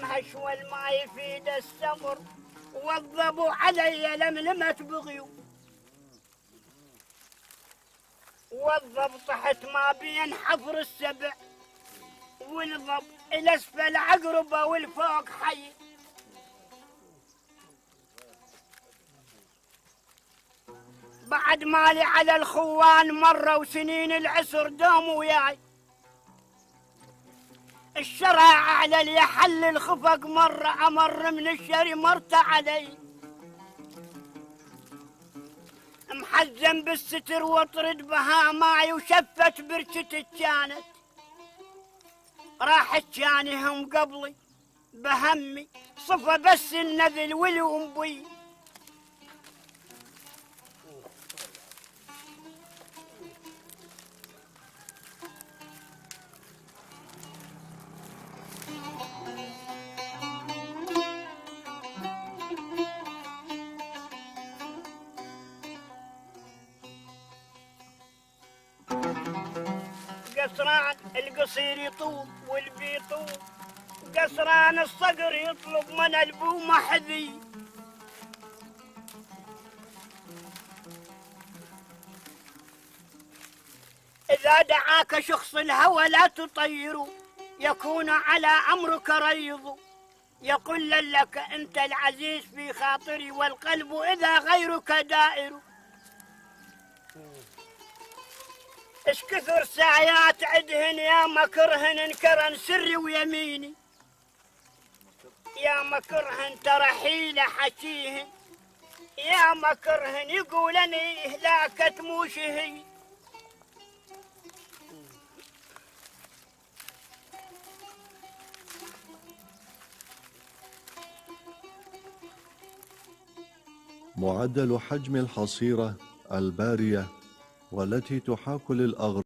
مهشوى ما يفيد السمر، وضبوا علي لملمة بغيو، والضب طحت ما بين حفر السبع، والضب الاسفل عقربه والفوق حي. بعد مالي على الخوان مرة وسنين العسر دوم وياي، الشرع على اللي يحل الخفق مرة، أمر من الشري مرت علي، محزن بالستر وطرد بها ماي، وشفت برشتك كانت راحت جانهم قبلي بهمي، صفى بس النذل واليوم بي. قصران القصير يطوب والبيطوب، قصران الصقر يطلب من البو محذي، إذا دعاك شخص الهوى لا تطيره، يكون على أمرك ريض، يقول لك أنت العزيز في خاطري، والقلب إذا غيرك دائر. إش كثر سايات عدهن يا مكرهن، انكرن سري ويميني، يا مكرهن ترحيل حكيهن، يا مكرهن يقولني إهلاكت موشهي. معدل حجم الحصيرة البارية والتي تحاك للأغراض